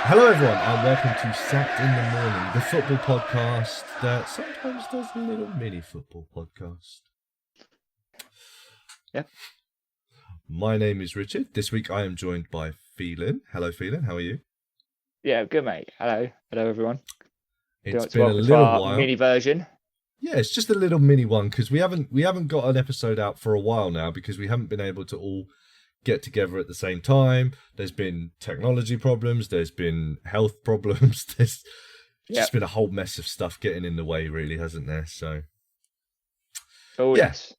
Hello, everyone, and welcome to Sacked in the Morning, the football podcast that sometimes does a little mini football podcast. Yep. My name is Richard. This week I am joined by Thelan. Hello, Thelan. How are you? Yeah, good mate. Hello everyone. It's been a Welcome to little our while. mini version. Yeah, it's just a little mini one because we haven't got an episode out for a while now because we haven't been able to all get together at the same time. There's been technology problems. There's been health problems. There's just been a whole mess of stuff getting in the way, really, hasn't there? So, Yes.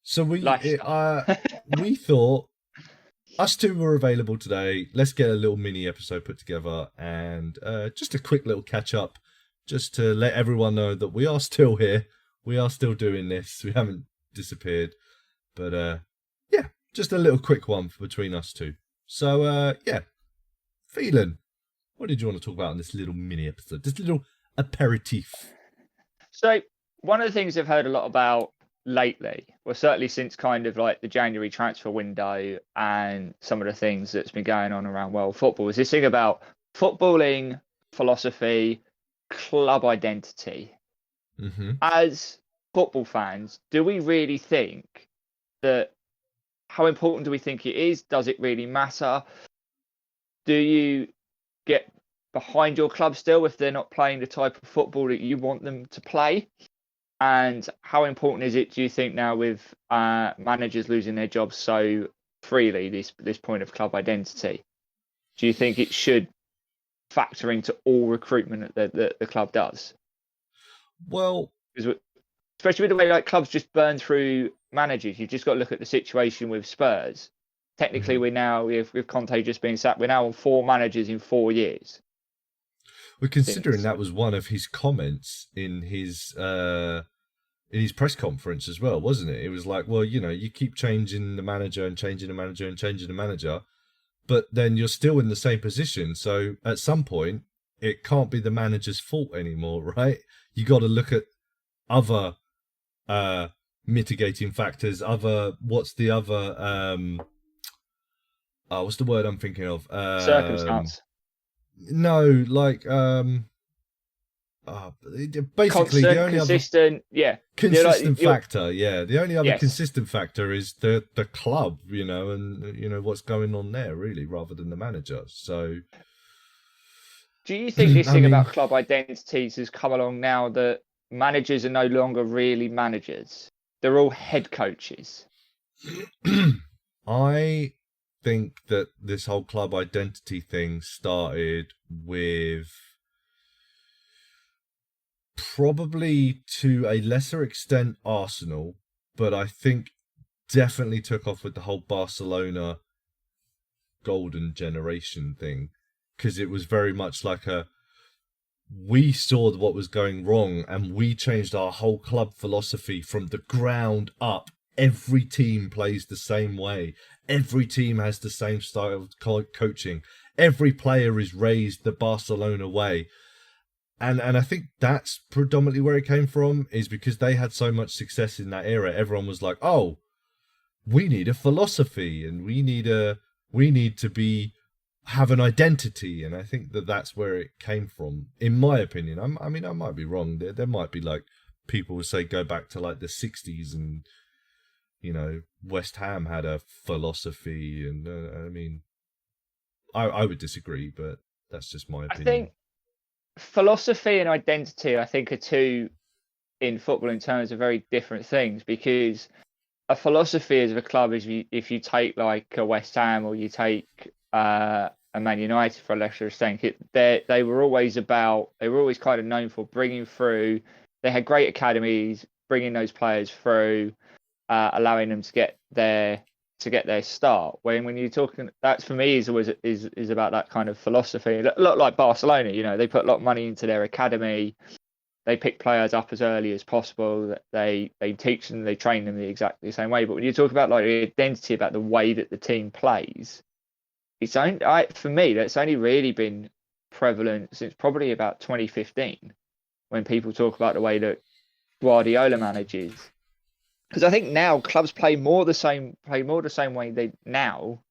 So we thought us two were available today. Let's get a little mini episode put together and just a quick little catch up, just to let everyone know that we are still here. We are still doing this. We haven't disappeared, but just a little quick one between us two. So Phelan, what did you want to talk about in this little mini episode? This little aperitif. So one of the things I've heard a lot about lately, well, certainly since kind of like the January transfer window and some of the things that's been going on around world football, is this thing about footballing philosophy, club identity. Mm-hmm. As football fans, do we really think that? How important do we think it is? Does it really matter? Do you get behind your club still if they're not playing the type of football that you want them to play? And how important is it, do you think, now with managers losing their jobs so freely, this point of club identity? Do you think it should factor into all recruitment that the club does? Well, especially with the way like clubs just burn through managers, you've just got to look at the situation with Spurs. Technically, we're now with Conte just being sacked, we're now on 4 managers in 4 years. We're considering that was one of his comments in his press conference as well, wasn't it? It was like, well, you keep changing the manager and changing the manager and changing the manager, but then you're still in the same position. So at some point, it can't be the manager's fault anymore, right? You got to look at other mitigating factors. What's the word I'm thinking of? Circumstance. No, like basically constant, the only consistent, consistent factor. Yeah, the only other consistent factor is the club, and what's going on there, really, rather than the manager. So, do you think this thing about club identities has come along now that managers are no longer really managers? They're all head coaches. I think that this whole club identity thing started with, probably to a lesser extent, Arsenal, but I think definitely took off with the whole Barcelona golden generation thing, because it was very much like we saw what was going wrong and we changed our whole club philosophy from the ground up. Every team plays the same way. Every team has the same style of coaching. Every player is raised the Barcelona way. And I think that's predominantly where it came from, is because they had so much success in that era. Everyone was like, oh, we need a philosophy and we need to have an identity. And I think that's where it came from, in my opinion. I mean, I might be wrong. There might be like people who say go back to like the 60s and, West Ham had a philosophy. And I mean, I would disagree, but that's just my opinion. I think philosophy and identity, I think, are two in football in terms of very different things, because a philosophy as a club is if you take like a West Ham or you take a Man United, for a lesser extent, they were always kind of known for bringing through. They had great academies, bringing those players through, allowing them to get their start. When you're talking, that for me is always is about that kind of philosophy. A lot like Barcelona, they put a lot of money into their academy. They pick players up as early as possible. They teach them, they train them the exactly the same way. But when you talk about like the identity, about the way that the team plays, for me, that's only really been prevalent since probably about 2015, when people talk about the way that Guardiola manages. Because I think now clubs play more the same way now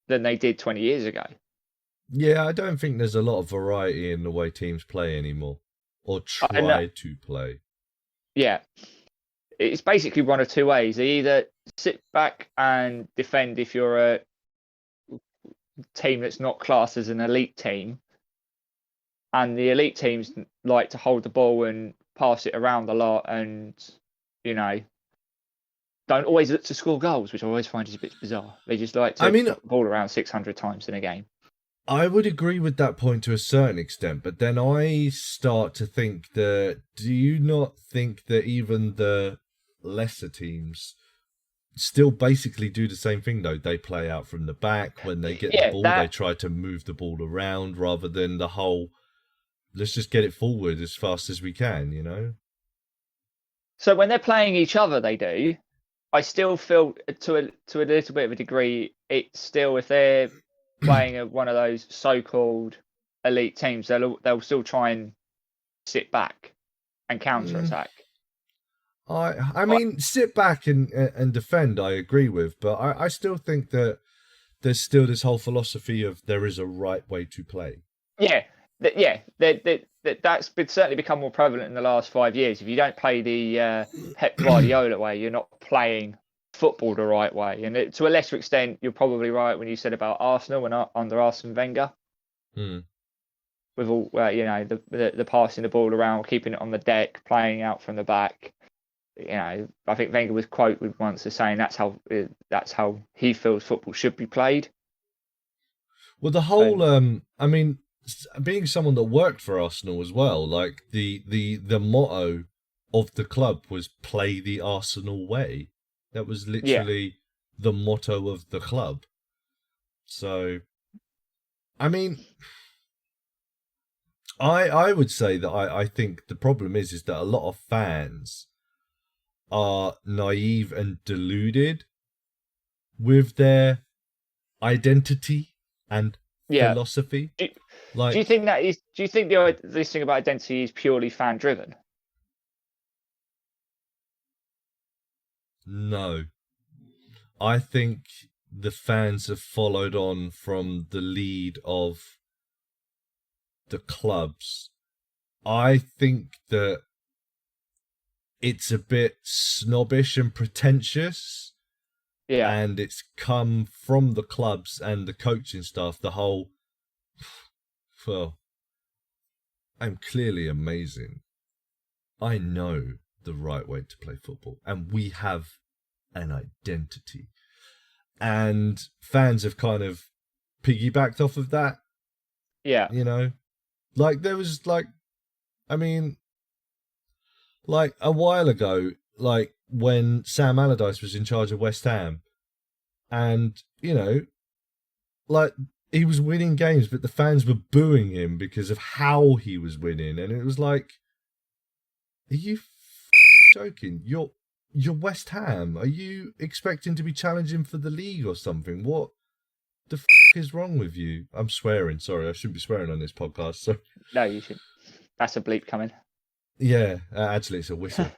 than they did 20 years ago. Yeah, I don't think there's a lot of variety in the way teams play anymore, or And try to play. yeah, it's basically one of two ways. They either sit back and defend if you're a team that's not classed as an elite team, and the elite teams like to hold the ball and pass it around a lot, and you know don't always look to score goals, which I always find is a bit bizarre. They just like I to mean, put the ball around 600 times in a game. I would agree with that point to a certain extent, but then I start to think that, do you not think that even the lesser teams still basically do the same thing though? They play out from the back. When they get the Yeah, ball, they that. try to move the ball around rather than the whole, let's just get it forward as fast as we can, you know? So when they're playing each other, they do. I still feel to a little bit of a degree, it's still if they're playing one of those so-called elite teams, they'll still try and sit back and counter Mm, attack. I But mean, sit back and defend, I agree with, but I still think that there's still this whole philosophy of there is a right way to play. yeah, that's certainly become more prevalent in the last 5 years. If you don't play the Pep Guardiola way, you're not playing football the right way. And to a lesser extent, you're probably right when you said about Arsenal when under Arsene Wenger. Hmm. With all the passing the ball around, keeping it on the deck, playing out from the back. I think Wenger was quoted once as saying that's how he feels football should be played. Well, the whole, And I mean, being someone that worked for Arsenal as well, like the motto of the club was "Play the Arsenal way." That was yeah, literally the motto of the club. So, I mean, I would say that I think the problem is that a lot of fans are naive and deluded with their identity and yeah. philosophy. Do, do you Like, think that is? Do you think this thing about identity is purely fan driven? no, I think the fans have followed on from the lead of the clubs. I think that it's a bit snobbish and pretentious, Yeah. and it's come from the clubs and the coaching staff. The whole, well, I'm clearly amazing. I know the right way to play football, and we have an identity. And fans have kind of piggybacked off of that, Yeah. you know? Like, there was, like, I mean, like a while ago, like when Sam Allardyce was in charge of West Ham, and, like, he was winning games, but the fans were booing him because of how he was winning. And it was like, are you joking? You're West Ham. Are you expecting to be challenging for the league or something? What the is wrong with you? I'm swearing. Sorry, I shouldn't be swearing on this podcast. So No, you should. That's a bleep coming. yeah, actually, it's a whistle.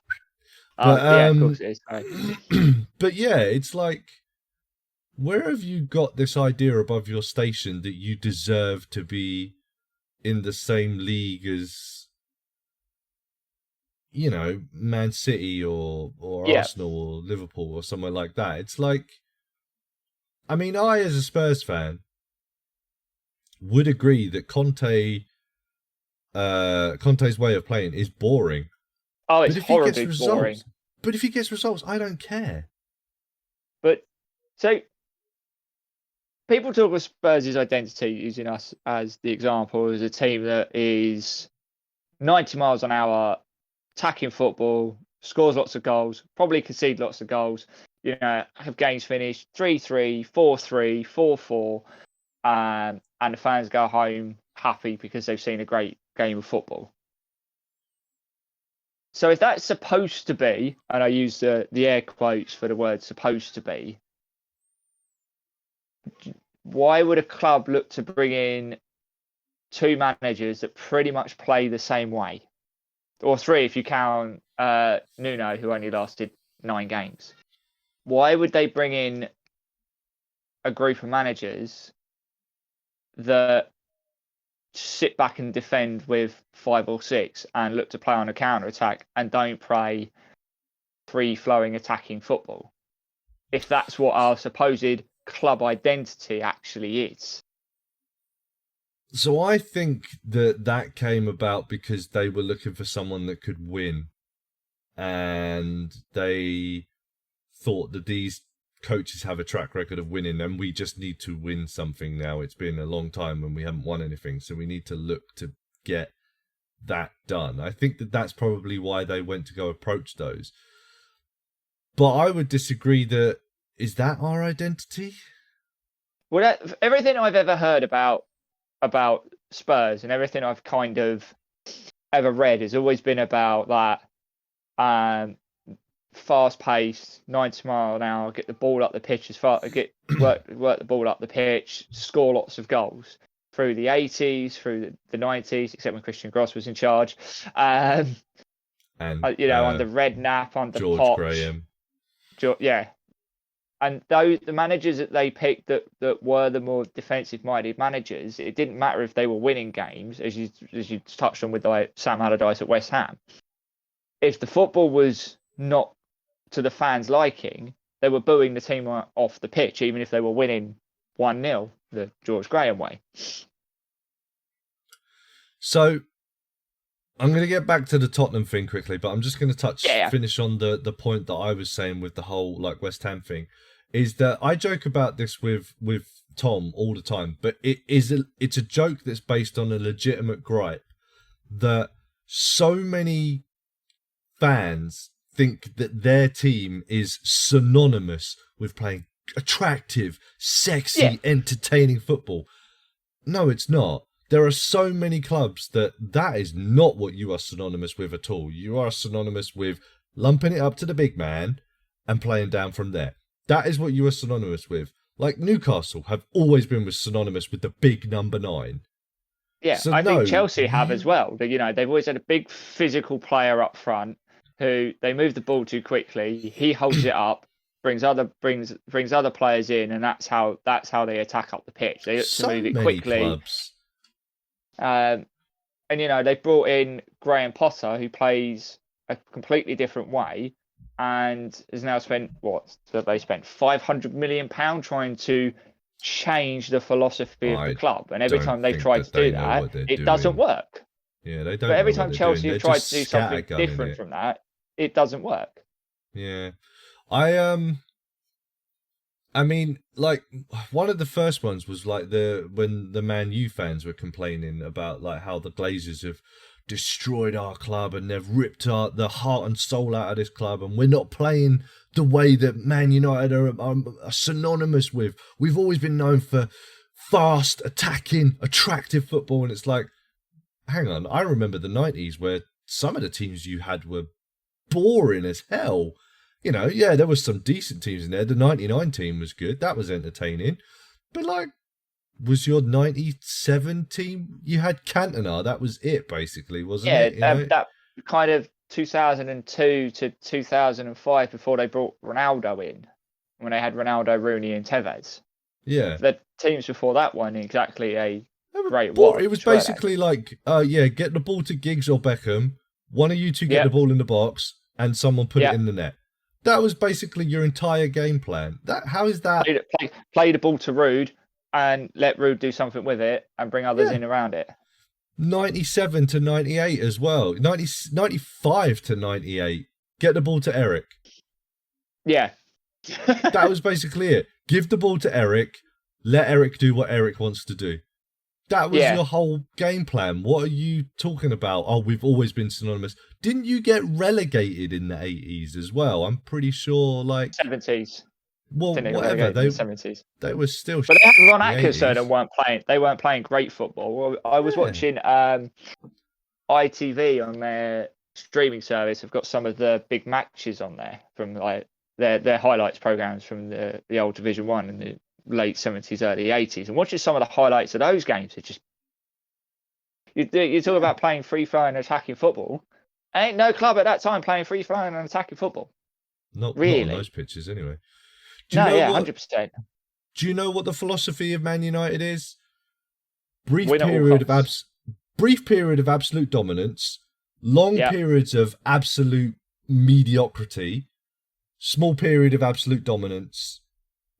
Oh But yeah, of course it is. Sorry. but yeah, it's like, where have you got this idea above your station that you deserve to be in the same league as, Man City or Yeah. Arsenal or Liverpool or somewhere like that? It's like, I mean, I as a Spurs fan would agree that Conte's way of playing is boring. Oh, it's But if he gets horribly boring. results, I don't care. But so people talk of Spurs' identity using us as the example as a team that is 90 miles an hour, attacking football, scores lots of goals, probably concede lots of goals. Have games finished 3-3, 4-3, 4-4, and the fans go home happy because they've seen a great game of football. So if that's supposed to be, and I use the air quotes for the word supposed to be, why would a club look to bring in two managers that pretty much play the same way? Or three if you count Nuno, who only lasted 9 games. Why would they bring in a group of managers that sit back and defend with 5 or 6 and look to play on a counter attack and don't play free flowing attacking football. If that's what our supposed club identity actually is. So I think that came about because they were looking for someone that could win, and they thought that these coaches have a track record of winning, and we just need to win something now. It's been a long time and we haven't won anything, so we need to look to get that done. I think that's probably why they went to go approach those. But I would disagree that, is that our identity? Well, everything I've ever heard about Spurs and everything I've kind of ever read has always been about that fast-paced, 90 mile an hour, get the ball up the pitch as far, work the ball up the pitch, score lots of goals through the 80s, through the 90s, except when Christian Gross was in charge, and under Redknapp, under George Poch, Graham. Yeah. And the managers that they picked that were the more defensive-minded managers, it didn't matter if they were winning games, as you touched on with Sam Allardyce at West Ham. If the football was not to the fans' liking, they were booing the team off the pitch, even if they were winning 1-0, the George Graham way. So I'm going to get back to the Tottenham thing quickly, but I'm just going to finish on the point that I was saying with the whole West Ham thing, is that I joke about this with Tom all the time, but it's a joke that's based on a legitimate gripe that so many fans think that their team is synonymous with playing attractive, sexy, entertaining football. No, it's not. There are so many clubs that is not what you are synonymous with at all. You are synonymous with lumping it up to the big man and playing down from there. That is what you are synonymous with. Like Newcastle have always been synonymous with the big number 9. Yeah, so I think Chelsea have as well. They've always had a big physical player up front who they move the ball too quickly. He holds it up, brings other players in, and that's how they attack up the pitch. They look to move it quickly. Clubs. And they brought in Graham Potter, who plays a completely different way, and has now spent they spent £500 million trying to change the philosophy of the club. And every time they've tried to do that, it doesn't work. Yeah, they don't. But every time Chelsea have tried to do something different from that, it doesn't work. Yeah, I mean, one of the first ones was when the Man U fans were complaining about how the Glazers have destroyed our club and they've ripped the heart and soul out of this club, and we're not playing the way that Man United are synonymous with. We've always been known for fast, attacking, attractive football, and it's like, hang on, I remember the 90s where some of the teams you had were boring as hell. There was some decent teams in there. The 99 team was good. That was entertaining. But was your 97 team, you had Cantona. That was it, basically, wasn't it? That kind of 2002 to 2005 before they brought Ronaldo in, when they had Ronaldo, Rooney and Tevez. Yeah. The teams before that weren't exactly a great watch. It was basically get the ball to Giggs or Beckham. One of you two get the ball in the box and someone put it in the net. That was basically your entire game plan. How is that? Play the ball to Rude and let Rude do something with it and bring others in around it. 97 to 98 as well. 95 to 98. Get the ball to Eric. Yeah. That was basically it. Give the ball to Eric. Let Eric do what Eric wants to do. That was your whole game plan. What are you talking about? Oh, we've always been synonymous. Didn't you get relegated in the 80s as well? I'm pretty sure 70s. Well, whatever. They, 70s. They were still. But they had Ron Atkinson and weren't playing. They weren't playing great football. I was watching ITV on their streaming service. Have got some of the big matches on there from their highlights programs from the old Division 1 and the late 70s, early 80s, and watching some of the highlights of those games. It just you talk about playing free flowing and attacking football. Ain't no club at that time playing free flowing and attacking football. Not really. Not on those pitches, anyway. 100%. Do you know what the philosophy of Man United is? brief Win at all period of costs. brief period of absolute dominance, long Yeah. periods of absolute mediocrity, small period of absolute dominance,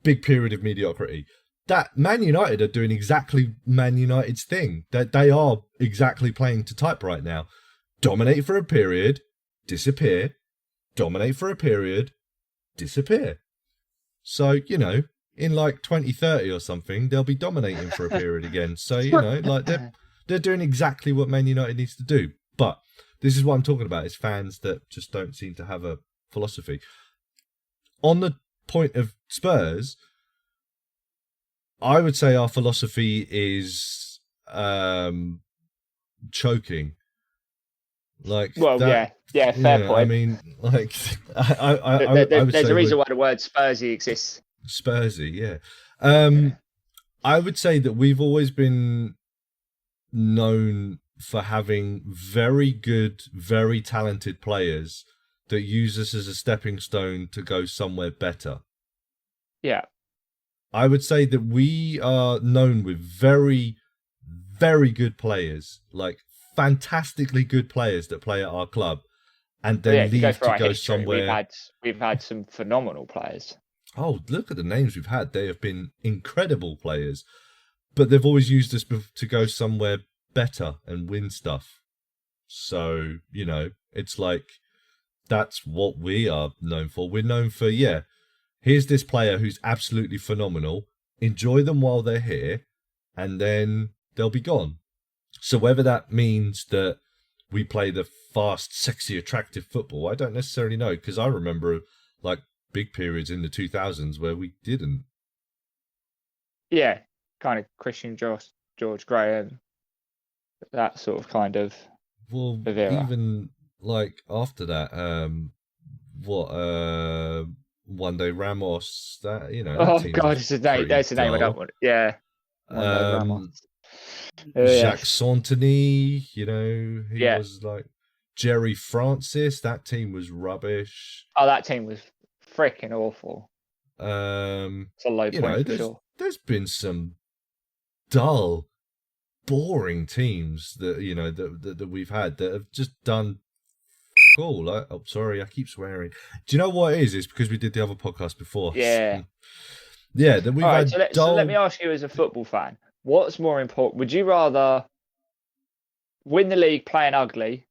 big period of mediocrity. That Man United are doing exactly Man United's thing. That they are exactly playing to type right now. Dominate for a period, disappear. Dominate for a period, disappear. So, you know, in like 2030 or something, they'll be dominating for a period again. So, you know, like they're doing exactly what Man United needs to do. But this is what I'm talking about, is fans that just don't seem to have a philosophy. On the point of Spurs, I would say our philosophy is choking. Like, Well, that, yeah, fair point. I mean, like, I would There's say a reason why the word Spursy exists. Spursy, yeah. I would say that we've always been known for having very good, very talented players that use us as a stepping stone to go somewhere better. Yeah. I would say that we are known with very, very good players, like fantastically good players that play at our club and then leave to go somewhere. We've had some phenomenal players. Oh, look at the names we've had. They have been incredible players, but they've always used us to go somewhere better and win stuff. So, you know, it's like, that's what we are known for. We're known for, yeah, here's this player who's absolutely phenomenal. Enjoy them while they're here, and then they'll be gone. So whether that means that we play the fast, sexy, attractive football, I don't necessarily know, because I remember like big periods in the 2000s where we didn't. Yeah, kind of Christian George Graham, that sort of kind of. Well, era. even like after that, One Day Ramos, that, you know. That Oh team God, was it's a name. That's a name I don't want. Yeah. Jacques Santini, you know, he was like Jerry Francis. That team was rubbish. Oh, that team was freaking awful. It's a low point for sure. There's been some dull, boring teams that, you know, that we've had that have just done cool. Oh, sorry, I keep swearing. Do you know what it is? It's because we did the other podcast before. Yeah. Yeah, that we've had so let me ask you, as a football fan, what's more important? Would you rather win the league playing ugly?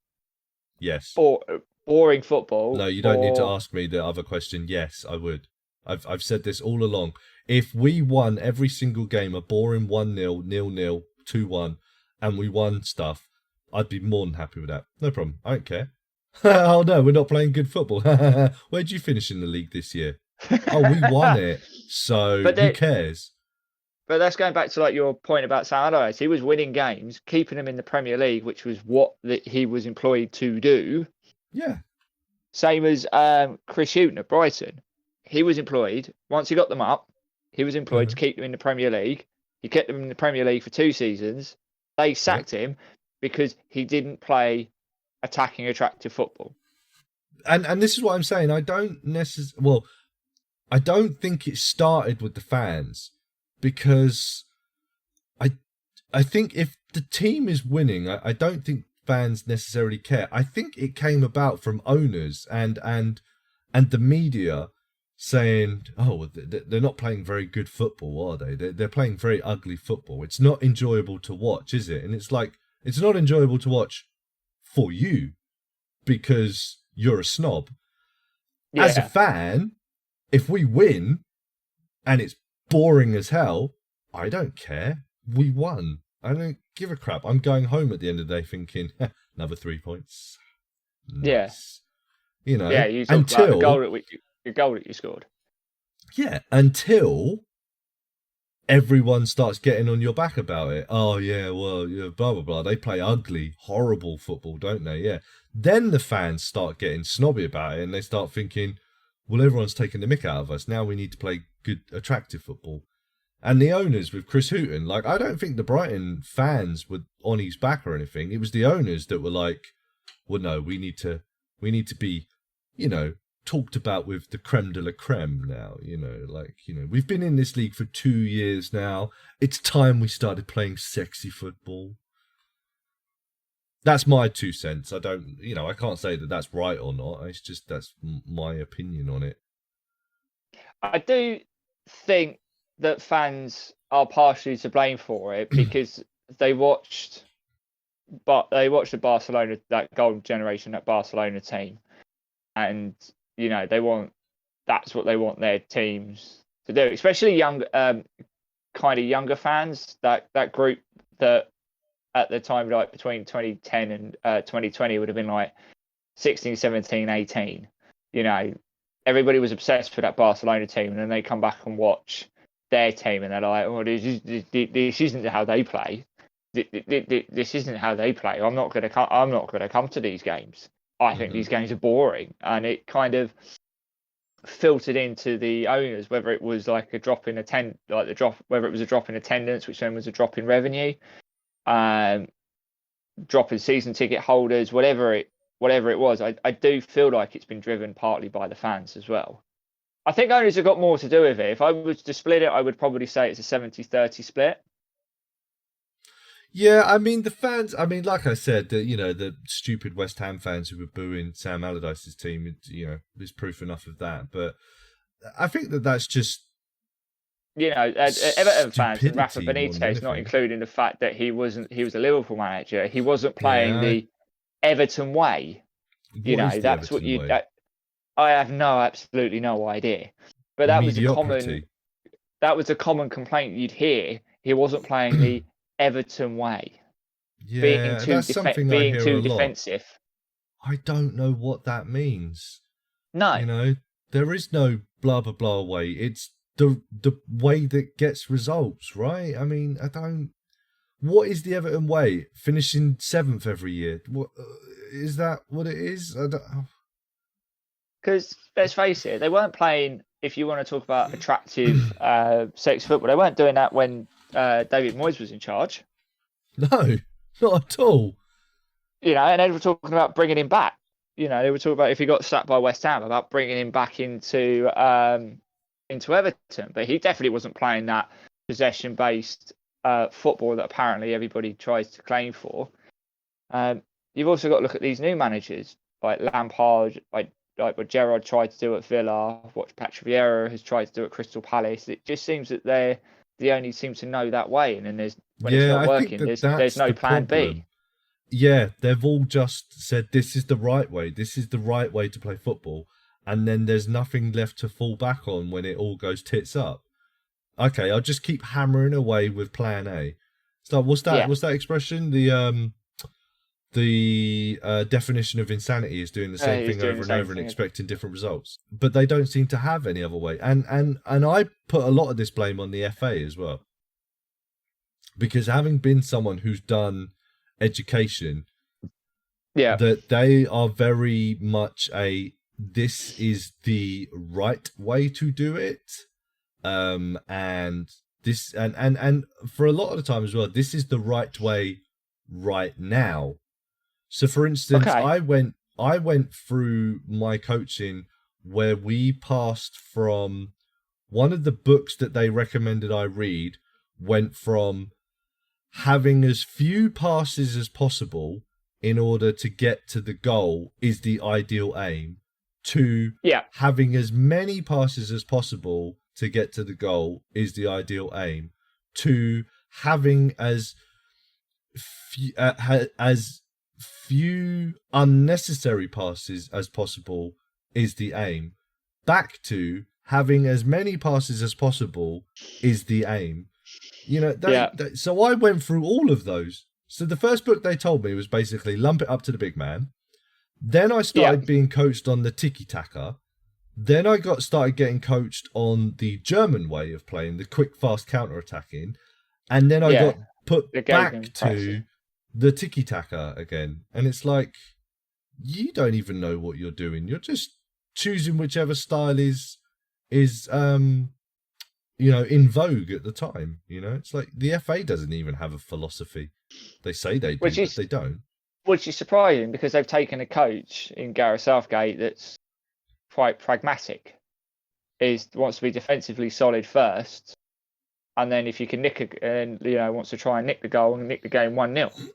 Yes. Or boring football? No, you don't need to ask me the other question. Yes, I would. I've said this all along. If we won every single game, a boring 1-0, 0-0, 2-1, and we won stuff, I'd be more than happy with that. No problem. I don't care. Oh no, we're not playing good football. Where'd you finish in the league this year? Oh, we won it. So who cares? But that's going back to like your point about Sam Allardyce. He was winning games, keeping them in the Premier League, which was what he was employed to do. Yeah. Same as Chris Hughton at Brighton. He was employed, once he got them up, he was employed to keep them in the Premier League. He kept them in the Premier League for 2 seasons. They sacked him because he didn't play attacking, attractive football. And this is what I'm saying. I don't think it started with the fans, because I think if the team is winning, I don't think fans necessarily care. I think it came about from owners and the media saying, oh, they're not playing very good football, are they? They're playing very ugly football. It's not enjoyable to watch, is it? And it's like, it's not enjoyable to watch for you because you're a snob. Yeah. As a fan, if we win and it's boring as hell, I don't care. We won. I don't give a crap. I'm going home at the end of the day thinking, another 3 points. Nice. Yeah. You know, yeah, you talk about the goal that you scored. Yeah, until everyone starts getting on your back about it. Oh, yeah, well, yeah, blah, blah, blah. They play ugly, horrible football, don't they? Yeah. Then the fans start getting snobby about it and they start thinking, well, everyone's taking the mick out of us. Now we need to play good, attractive football. And the owners with Chris Hughton, like, I don't think the Brighton fans were on his back or anything. It was the owners that were like, well, no, we need to be, you know, talked about with the creme de la creme now, we've been in this league for 2 years now. It's time we started playing sexy football. That's my 2 cents. I can't say that that's right or not. It's just, that's my opinion on it. I do think that fans are partially to blame for it because they watched the Barcelona, that golden generation, that Barcelona team, and that's what they want their teams to do, especially young, kind of younger fans. That group that at the time, like between 2010 and 2020, would have been like 16, 17, 18. Everybody was obsessed with that Barcelona team, and then they come back and watch their team, and they're like, "Oh, this isn't how they play. This isn't how they play. I'm not going to come to these games. I think these games are boring." And it kind of filtered into the owners, whether it was like a drop in whether it was a drop in attendance, which then was a drop in revenue, drop in season ticket holders, whatever it was. I do feel like it's been driven partly by the fans as well. I think owners have got more to do with it. If I was to split it, I would probably say it's a 70-30 split. Yeah, I mean, the fans, like I said, the stupid West Ham fans who were booing Sam Allardyce's team, there's proof enough of that. But I think that's just, Everton fans and Rafa Benitez, not including the fact that he was a Liverpool manager. He wasn't playing the Everton way. That's what you. I have absolutely no idea. But that was a common complaint you'd hear. He wasn't playing the Everton way. Yeah, that's something I hear a lot. Defensive. I don't know what that means. No. There is no blah blah blah way. It's the way that gets results, right? I mean, what is the Everton way? Finishing 7th every year? What is that? What it is? I don't. Because let's face it, they weren't playing. If you want to talk about attractive sex football, they weren't doing that when David Moyes was in charge. No, not at all. And they were talking about bringing him back. They were talking about, if he got sacked by West Ham, about bringing him back into Everton. But he definitely wasn't playing that possession-based football that apparently everybody tries to claim for. You've also got to look at these new managers, like Lampard, like what Gerrard tried to do at Villa, what Patrick Vieira has tried to do at Crystal Palace. It just seems that they only seem to know that way, and then when it's not working, there's no plan B. Yeah, they've all just said this is the right way. This is the right way to play football, and then there's nothing left to fall back on when it all goes tits up. Okay, I'll just keep hammering away with plan A. So what's that? Yeah. What's that expression? The definition of insanity is doing the same thing over and over and expecting different results. But they don't seem to have any other way. And I put a lot of this blame on the FA as well. Because having been someone who's done education, that they are very much this is the right way to do it. And this and for a lot of the time as well, this is the right way right now. So, for instance, I went through my coaching where we passed from one of the books that they recommended I read, went from having as few passes as possible in order to get to the goal is the ideal aim, to having as many passes as possible to get to the goal is the ideal aim, to having as few unnecessary passes as possible is the aim, back to having as many passes as possible is the aim. So I went through all of those. So the first book they told me was basically lump it up to the big man. Then I started being coached on the tiki-taka. Then I started getting coached on the German way of playing, the quick, fast counter-attacking. And then I got put back to the tiki-taka again. And it's like, you don't even know what you're doing. You're just choosing whichever style is in vogue at the time. It's like the FA doesn't even have a philosophy. They say they do, but they don't. Which is surprising because they've taken a coach in Gareth Southgate that's quite pragmatic. Wants to be defensively solid first, and then if you can wants to try and nick the goal and nick the game 1-0.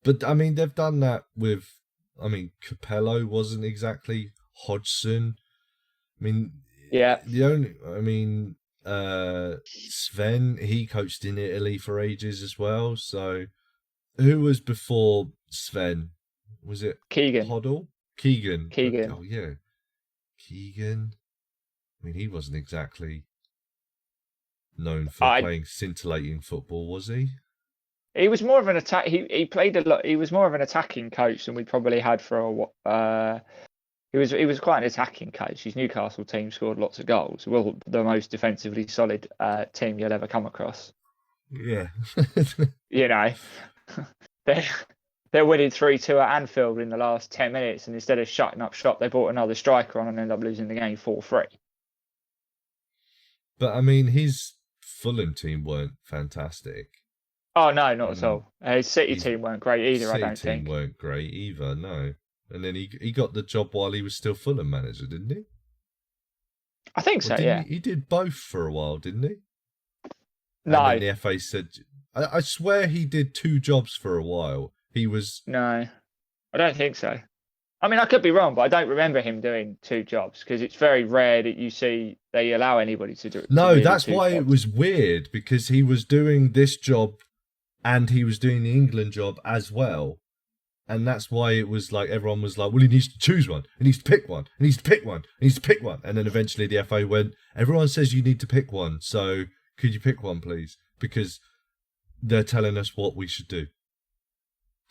But I mean, they've done that with. I mean, Capello wasn't exactly Hodgson. I mean, yeah. Sven, he coached in Italy for ages as well. So, who was before Sven? Was it Keegan? Hoddle? Keegan. Keegan. Oh yeah, Keegan. I mean, he wasn't exactly known for playing scintillating football, was he? He was more of an attack. He played a lot. He was more of an attacking coach than we probably had for a. He was quite an attacking coach. His Newcastle team scored lots of goals. Well, the most defensively solid team you'll ever come across. Yeah. They're winning 3-2 at Anfield in the last 10 minutes, and instead of shutting up shop, they brought another striker on and ended up losing the game 4-3. But I mean, his Fulham team weren't fantastic. Oh no, not at all. His City team weren't great either. I don't think. City team weren't great either. No. And then he got the job while he was still Fulham manager, didn't he? I think so. Yeah. He did both for a while, didn't he? No. And then the FA said, I swear he did 2 jobs for a while. He was. No, I don't think so. I mean, I could be wrong, but I don't remember him doing 2 jobs because it's very rare that you see they allow anybody to do it. No, that's why it was weird, because he was doing this job and he was doing the England job as well. And that's why it was like, everyone was like, well, he needs to choose one. He needs to pick one. He needs to pick one. He needs to pick one. And then eventually the FA went, everyone says you need to pick one. So could you pick one, please? Because they're telling us what we should do.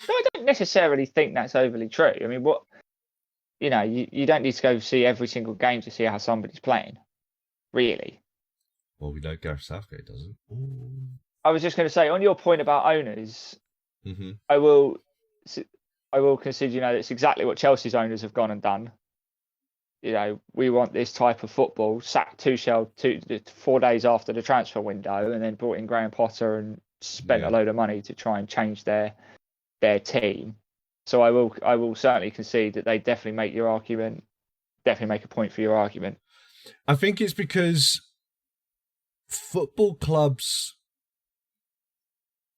No, I don't necessarily think that's overly true. I mean, you don't need to go see every single game to see how somebody's playing, really. Well, we know Gareth Southgate doesn't. Ooh. I was just going to say, on your point about owners, mm-hmm. I will consider, that's exactly what Chelsea's owners have gone and done. We want this type of football. Sacked Tuchel 4 days after the transfer window, and then brought in Graham Potter and spent a load of money to try and change their team. So I will certainly concede that they definitely make your argument. Definitely make a point for your argument. I think it's because football clubs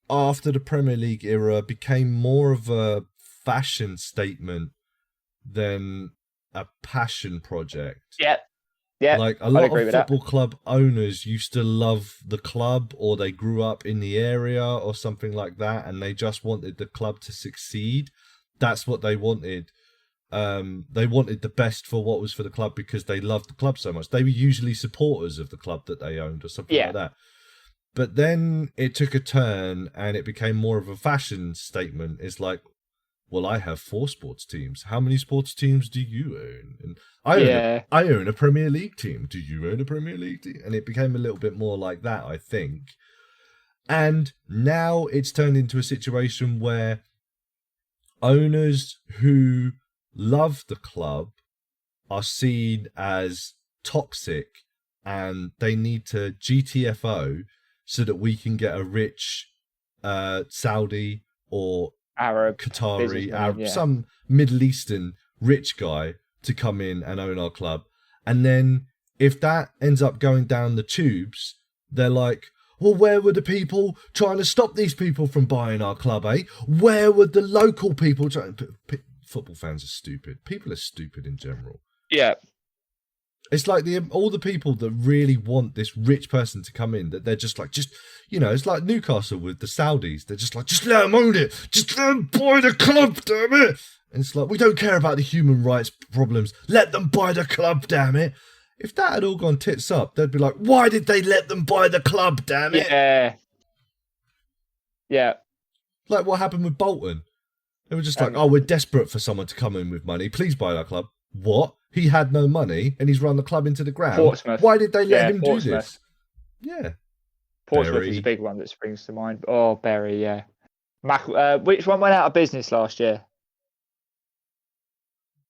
after the Premier League era became more of a fashion statement than a passion project. Yeah. Like a lot of football club owners used to love the club, or they grew up in the area or something like that, and they just wanted the club to succeed. That's what they wanted. They wanted the best for what was for the club because they loved the club so much. They were usually supporters of the club that they owned or something like that. But then it took a turn and it became more of a fashion statement. It's like, well, I have 4 sports teams. How many sports teams do you own? And I own a Premier League team. Do you own a Premier League team? And it became a little bit more like that, I think. And now it's turned into a situation where owners who love the club are seen as toxic and they need to GTFO so that we can get a rich Saudi or Arab, Qatari, some Middle Eastern rich guy to come in and own our club. And then if that ends up going down the tubes, they're like, well, where were the people trying to stop these people from buying our club, eh? Where were the local people trying? Football fans are stupid. People are stupid in general. Yeah. It's like all the people that really want this rich person to come in, that they're just like, it's like Newcastle with the Saudis. They're just like, just let them own it. Just let them buy the club, damn it. And it's like, we don't care about the human rights problems. Let them buy the club, damn it. If that had all gone tits up, they'd be like, why did they let them buy the club, damn it? Yeah. Yeah. Like what happened with Bolton. They were just like, we're desperate for someone to come in with money. Please buy our club. What? He had no money and he's run the club into the ground. Portsmouth. Why did they let him do this? Yeah. Portsmouth is a big one that springs to mind. Oh, Bury, yeah. Which one went out of business last year?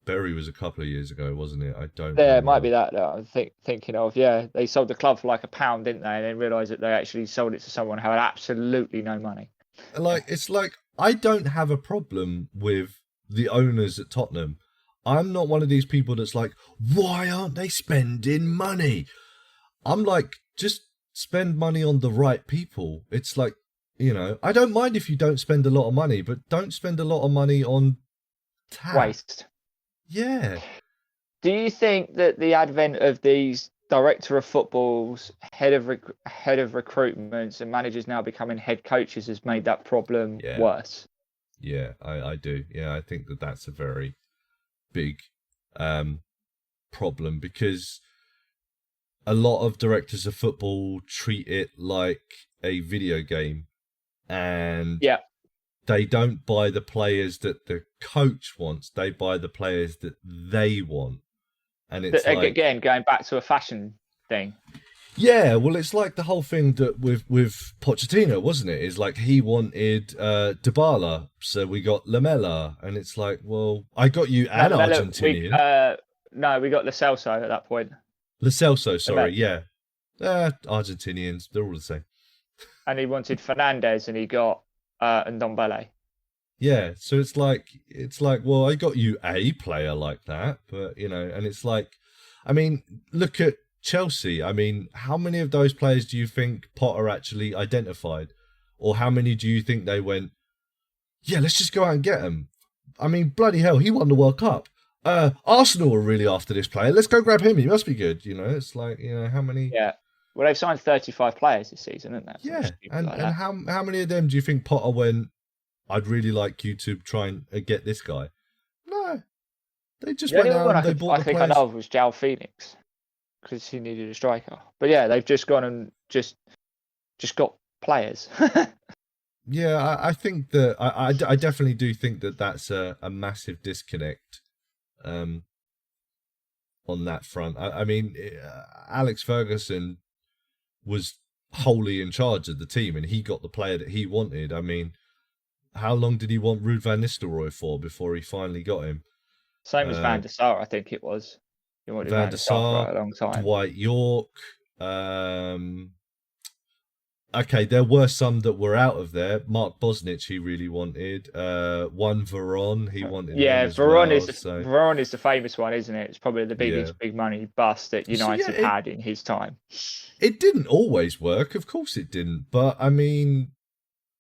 Bury was a couple of years ago, wasn't it? I don't. Yeah, it might be that I'm thinking of. Yeah, they sold the club for like £1, didn't they? And then realised that they actually sold it to someone who had absolutely no money. It's like I don't have a problem with the owners at Tottenham. I'm not one of these people that's like, why aren't they spending money? I'm like, just spend money on the right people. It's like, I don't mind if you don't spend a lot of money, but don't spend a lot of money on Waste. Yeah. Do you think that the advent of these director of footballs, head of recruitments, and managers now becoming head coaches has made that problem worse? Yeah, I do. Yeah, I think that's a very big problem, because a lot of directors of football treat it like a video game, and they don't buy the players that the coach wants. They buy the players that they want. And it's like, again, going back to a fashion thing. Yeah, well, it's like the whole thing that with Pochettino, wasn't it? Is like he wanted Dybala, so we got Lamela, and it's like, well, I got you an Argentinian. No, we got Lo Celso at that point. Lo Celso, sorry, yeah. Argentinians, they're all the same. And he wanted Fernandes, and he got Ndombele. Yeah, so it's like, well, I got you a player like that, but and it's like, I mean, look at Chelsea. I mean, how many of those players do you think Potter actually identified? Or how many do you think they went, yeah, let's just go out and get him? I mean, bloody hell, he won the World Cup. Arsenal are really after this player. Let's go grab him. He must be good. It's like, how many? Yeah. Well, they've signed 35 players this season, haven't they? Yeah. And how many of them do you think Potter went, I'd really like you to try and get this guy? No. They just went out and they bought the players. I think I know was João Felix, because he needed a striker. But yeah, they've just gone and just got players. Yeah, I think that I definitely do think that that's a massive disconnect on that front. I mean, Alex Ferguson was wholly in charge of the team, and he got the player that he wanted. I mean, how long did he want Ruud van Nistelrooy for before he finally got him? Same as Van der Sar, I think it was. He wanted Van der Sar for a long time. Dwight York. Okay, there were some that were out of there. Mark Bosnich, he really wanted. One Veron, he wanted. Yeah, Veron is the famous one, isn't it? It's probably the biggest big money bust that United had in his time. It didn't always work, of course it didn't. But I mean,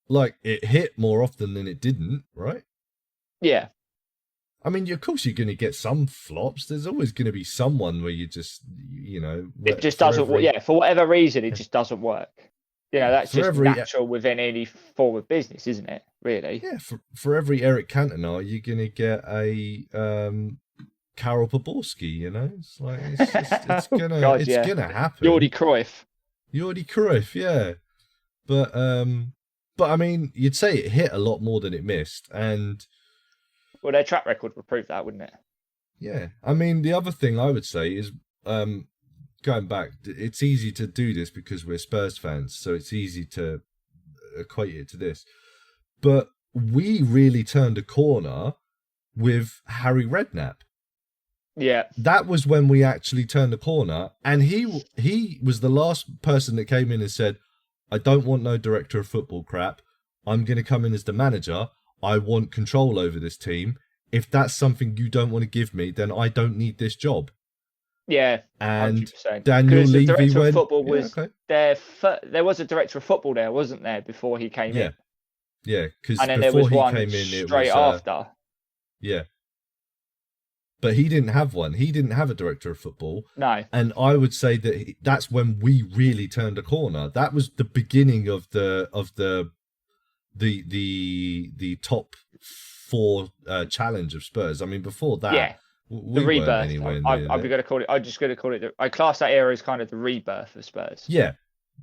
like, it hit more often than it didn't, right? Yeah. I mean, of course you're going to get some flops. There's always going to be someone where you just, it just doesn't work. Yeah, for whatever reason, it just doesn't work. That's just natural within any form of business, isn't it? Really? Yeah. For every Eric Cantona, you're going to get a Karol Poborski. It's like it's gonna happen. Jordi Cruyff, yeah. But I mean, you'd say it hit a lot more than it missed, and well, their track record would prove that, wouldn't it? Yeah. I mean, the other thing I would say is, going back, it's easy to do this because we're Spurs fans, so it's easy to equate it to this. But we really turned a corner with Harry Redknapp. Yeah. That was when we actually turned the corner, and he was the last person that came in and said, I don't want no director of football crap. I'm going to come in as the manager. I want control over this team. If that's something you don't want to give me, then I don't need this job. Yeah, and 100%. Daniel Levy the director went, of football was there was a director of football there, wasn't there, before he came in? Yeah, because and then there was one straight after. Yeah, but he didn't have one. He didn't have a director of football. No, and I would say that that's when we really turned a corner. That was the beginning of the top four challenge of Spurs. I mean, before that, the rebirth. I'm going to call it. I'm just going to call it. I class that era as kind of the rebirth of Spurs. Yeah,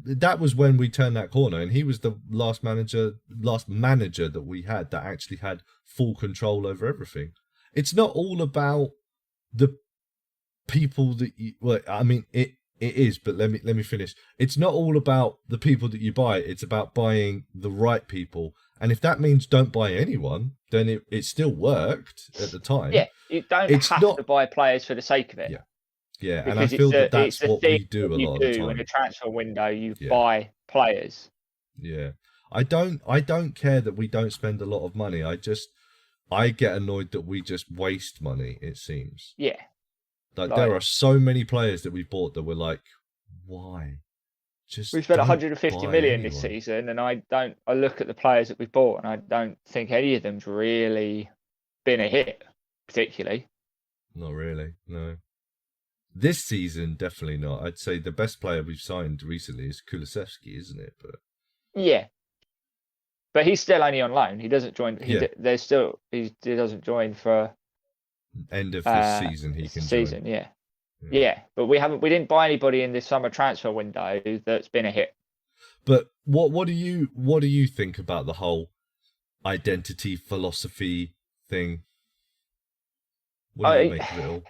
that was when we turned that corner, and he was the last manager that we had that actually had full control over everything. It's not all about the people that you. Well, I mean, it is, but let me finish. It's not all about the people that you buy. It's about buying the right people. And if that means don't buy anyone, then it still worked at the time. Yeah, you don't have to buy players for the sake of it. Yeah, and I feel that's what we do a lot of the time. In a transfer window, you buy players. Yeah, I don't care that we don't spend a lot of money. I get annoyed that we just waste money, it seems. Yeah, Like, there like are so many players that we've bought that we're like, why? Just we spent don't 150 buy million this anyone. season, and I look at the players that we've bought, and I don't think any of them's really been a hit, particularly. Not really, no. This season, definitely not. I'd say the best player we've signed recently is Kulusevski, isn't it? But Yeah, but he's still only on loan. He doesn't join. yeah, He doesn't join for end of this season he can join. season. Yeah. But we didn't buy anybody in this summer transfer window that's been a hit. But what do you think about the whole identity philosophy thing? What do you make of it all?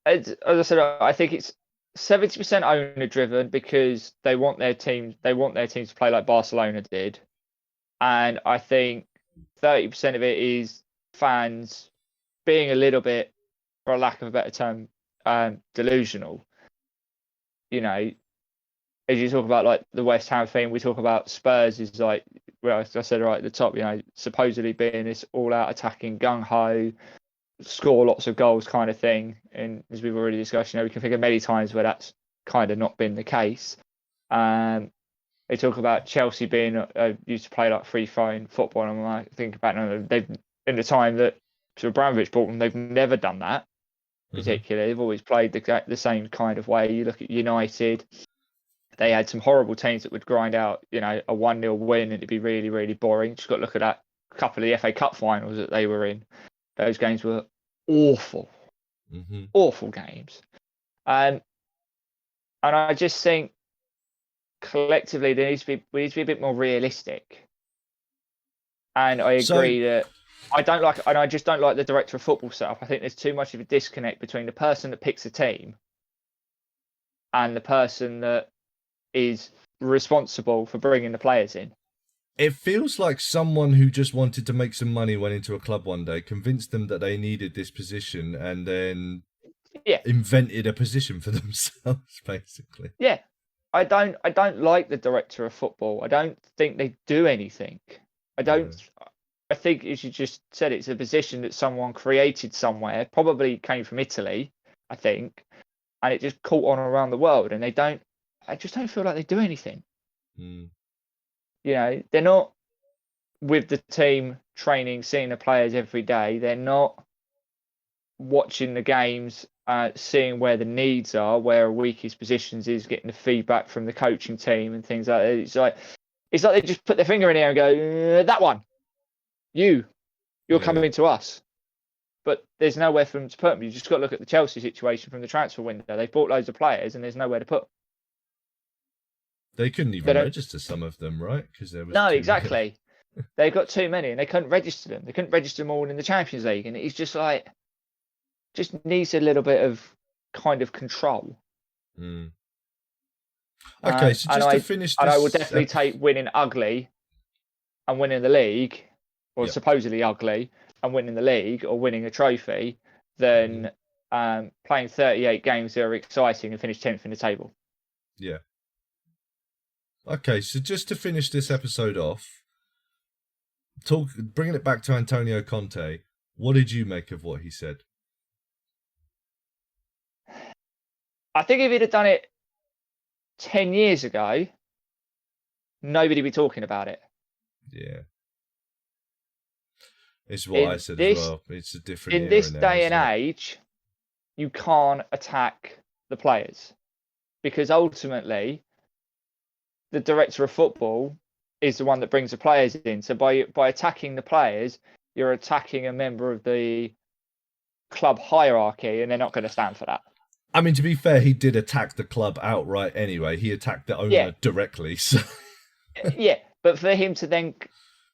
As I said, I think it's 70% owner driven because they want their team to play like Barcelona did, and I think 30% of it is fans being a little bit, for a lack of a better term, delusional. You know, as you talk about like the West Ham thing, we talk about Spurs is like, well, as I said right at the top, supposedly being this all-out attacking gung ho, score lots of goals kind of thing. And as we've already discussed, we can think of many times where that's kind of not been the case. They talk about Chelsea being used to play like free-flowing football, and I'm like, think about they've in the time that Abramovich bought them, they've never done that. Particularly, they've always played the same kind of way. You look at United. They had some horrible teams that would grind out, a 1-0 win, and it'd be really, really boring. Just got to look at that couple of the FA Cup finals that they were in. Those games were awful, awful games. And I just think collectively we need to be a bit more realistic. And I agree that I just don't like the director of football setup. I think there's too much of a disconnect between the person that picks a team and the person that is responsible for bringing the players in. It feels like someone who just wanted to make some money went into a club one day, convinced them that they needed this position, and then invented a position for themselves, basically. Yeah. I don't like the director of football. I don't think they do anything. I think, as you just said, it's a position that someone created somewhere, probably came from Italy, I think, and it just caught on around the world, and I just don't feel like they do anything. They're not with the team training, seeing the players every day. They're not watching the games, seeing where the needs are, where our weakest positions is, getting the feedback from the coaching team and things like that. It's like they just put their finger in the air and go, that one, you're coming to us. But there's nowhere for them to put them. You just got to look at the Chelsea situation from the transfer window. They've bought loads of players and there's nowhere to put them. They couldn't even register some of them, right? Because there was exactly. They got too many, and they couldn't register them. They couldn't register them all in the Champions League, and it's just like, just needs a little bit of kind of control. Okay, so just to finish this, and I will definitely take winning ugly and winning the league, or supposedly ugly and winning the league or winning a trophy, than playing 38 games that are exciting and finish 10th in the table. Yeah. Okay, so just to finish this episode off, bringing it back to Antonio Conte, what did you make of what he said? I think if he'd have done it 10 years ago, nobody would be talking about it. Yeah. It's what I said as well. It's a different era in this now, day and age, you can't attack the players, because ultimately the director of football is the one that brings the players in. So by attacking the players, you're attacking a member of the club hierarchy, and they're not going to stand for that. I mean, to be fair, he did attack the club outright anyway. He attacked the owner directly. So. Yeah, but for him to then,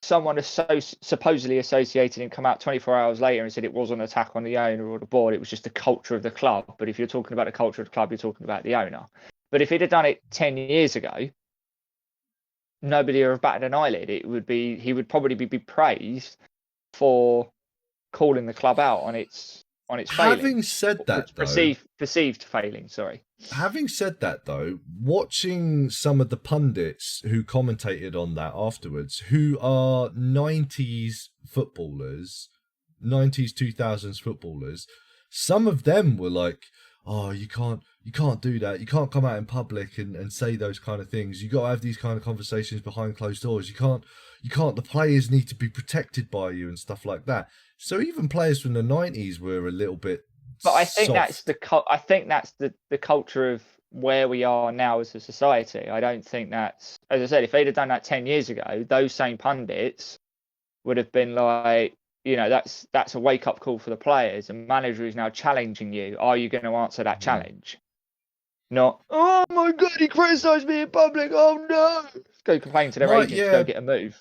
someone supposedly associated and come out 24 hours later and said it wasn't an attack on the owner or the board, it was just the culture of the club. But if you're talking about the culture of the club, you're talking about the owner. But if he'd have done it 10 years ago, nobody would have batted an eyelid. He would probably be praised for calling the club out on its failing. Having said that, perceived failing. Sorry. Having said that, though, watching some of the pundits who commentated on that afterwards, who are 90s footballers, 90s, 2000s footballers, some of them were like, oh, you can't do that. You can't come out in public and say those kind of things. You got to have these kind of conversations behind closed doors. You can't, the players need to be protected by you and stuff like that. So even players from the 90s were a little bit But I think soft. that's the culture of where we are now as a society. I don't think that's, as I said, if they'd have done that 10 years ago, those same pundits would have been like, that's a wake up call for the players. A manager is now challenging you. Are you going to answer that challenge? Not, oh my God, he criticised me in public. Oh no. Go complain to their agent to go get a move.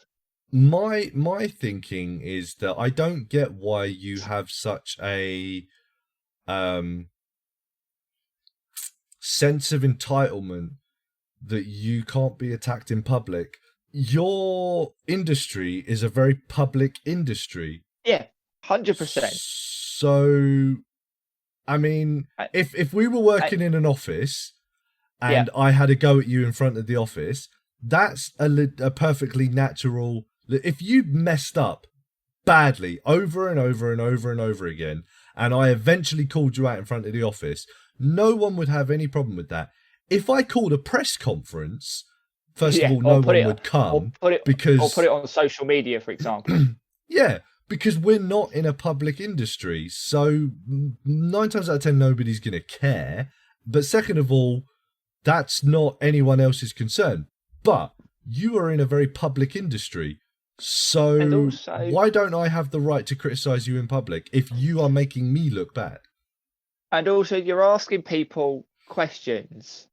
My thinking is that I don't get why you have such a sense of entitlement that you can't be attacked in public. Your industry is a very public industry. Yeah, 100%. So, I mean, if we were working in an office and I had a go at you in front of the office, that's a perfectly natural. If you messed up badly over and over and over and over again, and I eventually called you out in front of the office, no one would have any problem with that. If I called a press conference, first of all, no one would come because or put it on social media, for example. Yeah, because we're not in a public industry, so 9 times out of 10 nobody's going to care. But second of all, that's not anyone else's concern. But you are in a very public industry, so also, why don't I have the right to criticize you in public if you are making me look bad? And also, you're asking people questions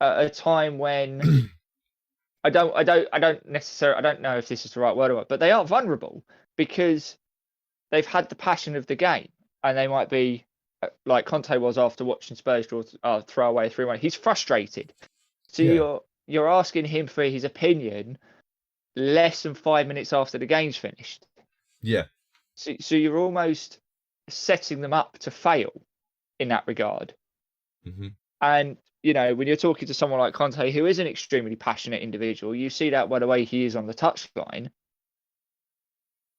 at a time when I don't know if this is the right word or what, but they are vulnerable because they've had the passion of the game, and they might be like Conte was after watching Spurs throw away 3-1. He's frustrated, so you're asking him for his opinion less than 5 minutes after the game's finished. Yeah. So you're almost setting them up to fail in that regard. Mm-hmm. And when you're talking to someone like Conte, who is an extremely passionate individual, you see that by the way he is on the touchline.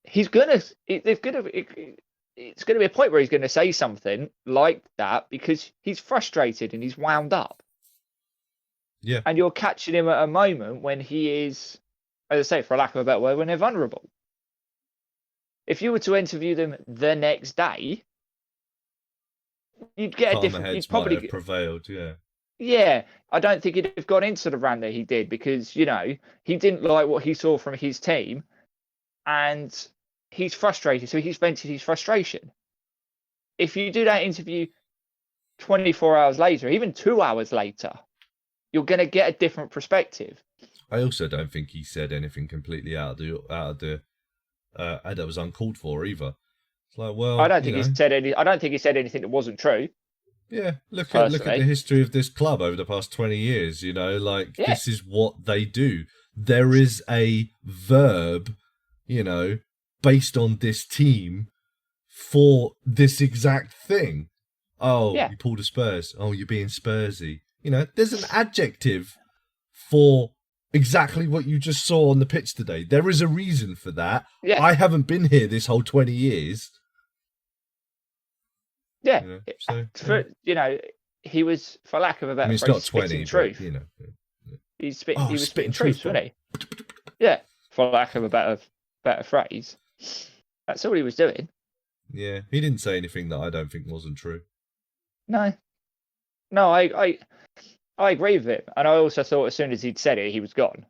It's gonna be a point where he's gonna say something like that because he's frustrated and he's wound up. Yeah. And you're catching him at a moment when he is, as I say, for lack of a better word, when they're vulnerable. If you were to interview them the next day, you'd get a different. You'd probably have prevailed. Yeah. Yeah, I don't think he'd have gone into the rant that he did because he didn't like what he saw from his team, and he's frustrated, so he's vented his frustration. If you do that interview 24 hours later, even 2 hours later, you're going to get a different perspective. I also don't think he said anything completely out of the that was uncalled for either. It's like, well, I don't think he said anything that wasn't true. Yeah, look at the history of this club over the past 20 years. This is what they do. There is a verb, based on this team for this exact thing. Oh, you pulled a Spurs. Oh, you're being Spursy. There's an adjective for exactly what you just saw on the pitch today. There is a reason for that. Yeah. I haven't been here this whole 20 years. Yeah. He was, for lack of a better phrase, it's not 20, truth. He was spitting truth, wasn't he? Yeah, for lack of a better phrase. That's all he was doing. Yeah, he didn't say anything that I don't think wasn't true. No, I agree with him, and I also thought as soon as he'd said it, he was gone.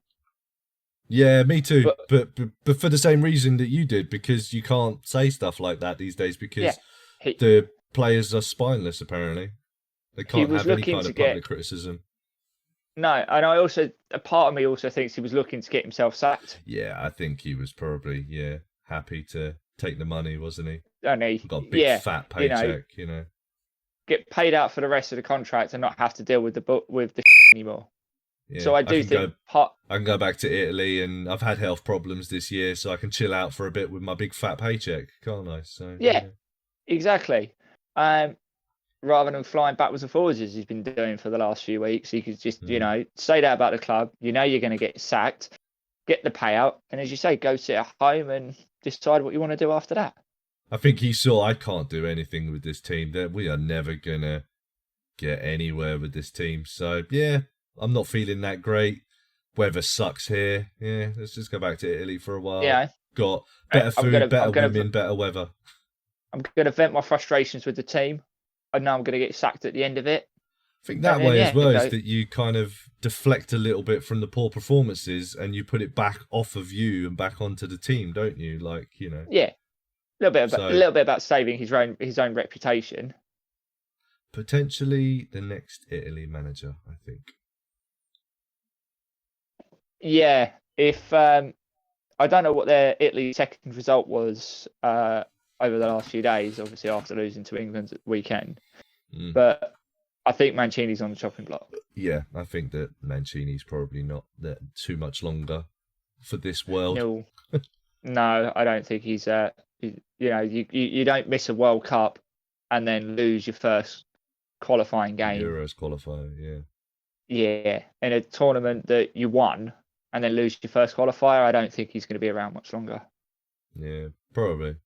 Yeah, me too. But for the same reason that you did, because you can't say stuff like that these days because the players are spineless. Apparently, they can't have any kind of public criticism. No, and a part of me also thinks he was looking to get himself sacked. Yeah, I think he was probably happy to take the money, wasn't he? And he got a big fat paycheck, get paid out for the rest of the contract and not have to deal with the anymore. Yeah, so I think I can go back to Italy, and I've had health problems this year, so I can chill out for a bit with my big fat paycheck, can't I? So yeah. Exactly. Rather than flying backwards and forwards as he's been doing for the last few weeks, he could just say that about the club. You're going to get sacked, get the payout, and as you say, go sit at home and decide what you want to do after that. I think he saw, I can't do anything with this team. That we are never gonna get anywhere with this team. So yeah, I'm not feeling that great. Weather sucks here. Yeah, let's just go back to Italy for a while. Yeah. Got better food, better women, better weather. I'm going to vent my frustrations with the team. I know I'm going to get sacked at the end of it. I think that way as well is that you kind of deflect a little bit from the poor performances and you put it back off of you and back onto the team, don't you? Like, you know. Yeah. A little bit about saving his own reputation. Potentially the next Italy manager, I think. Yeah, if I don't know what their Italy second result was over the last few days, obviously after losing to England at the weekend, but I think Mancini's on the chopping block. Yeah, I think that Mancini's probably not there too much longer for this world. No, I don't think he's. You don't miss a World Cup and then lose your first qualifying game. Euros qualifier, yeah. Yeah, in a tournament that you won and then lose your first qualifier, I don't think he's going to be around much longer. Yeah, probably.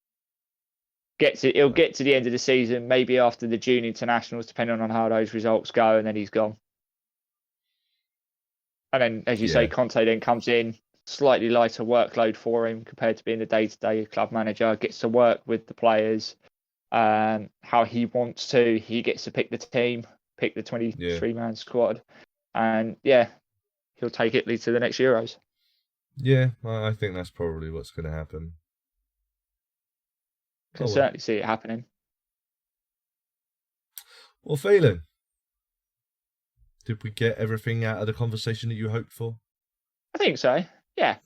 He'll get to the end of the season, maybe after the June internationals, depending on how those results go, and then he's gone. And then, as you say, Conte then comes in, slightly lighter workload for him compared to being the day-to-day club manager, gets to work with the players how he wants to. He gets to pick the team, pick the 23-man squad, and he'll take Italy to the next Euros. Yeah, I think that's probably what's going to happen. Can certainly see it happening. Well, Thelan, did we get everything out of the conversation that you hoped for? I think so. Yeah,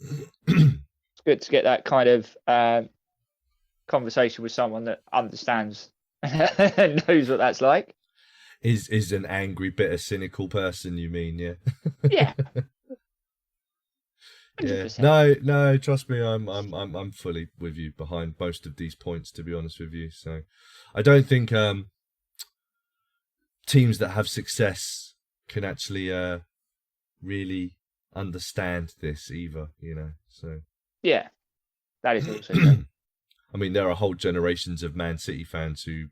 it's good to get that kind of conversation with someone that understands and knows what that's like. Is an angry, bitter, cynical person? You mean? Yeah. Yeah. 100%. Yeah. No. Trust me, I'm fully with you behind most of these points. To be honest with you, so I don't think teams that have success can actually really understand this either. You know, so yeah, that is also true. I mean, there are whole generations of Man City fans who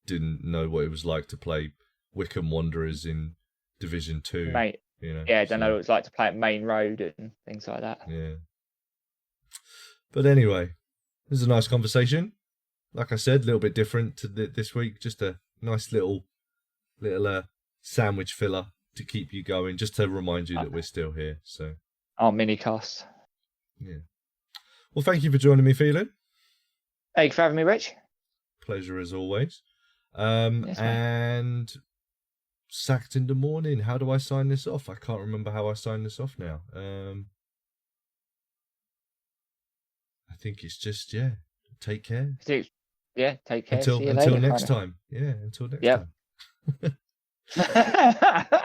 didn't know what it was like to play Wycombe Wanderers in Division 2. Mate. You know, don't know what it's like to play at Main Road and things like that. Yeah. But anyway, this is a nice conversation. Like I said, a little bit different to this week. Just a nice little sandwich filler to keep you going, just to remind you that we're still here. So our mini cast. Yeah. Well, thank you for joining me, Thelan. Thank you for having me, Rich. Pleasure as always. Yes, and sacked in the morning. How do I sign this off? I can't remember how I sign this off now. I think it's just take care. Yeah, take care. Until next time. Yeah, until next time.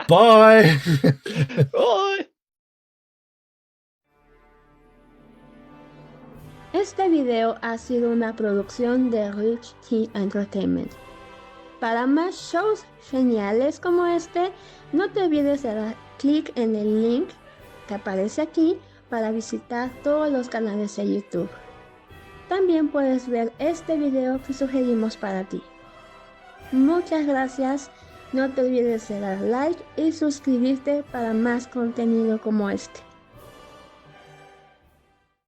Bye. Bye. Este video ha sido una producción de Rich T Entertainment. Para más shows geniales como este, no te olvides de dar clic en el link que aparece aquí para visitar todos los canales de YouTube. También puedes ver este video que sugerimos para ti. Muchas gracias, no te olvides de dar like y suscribirte para más contenido como este.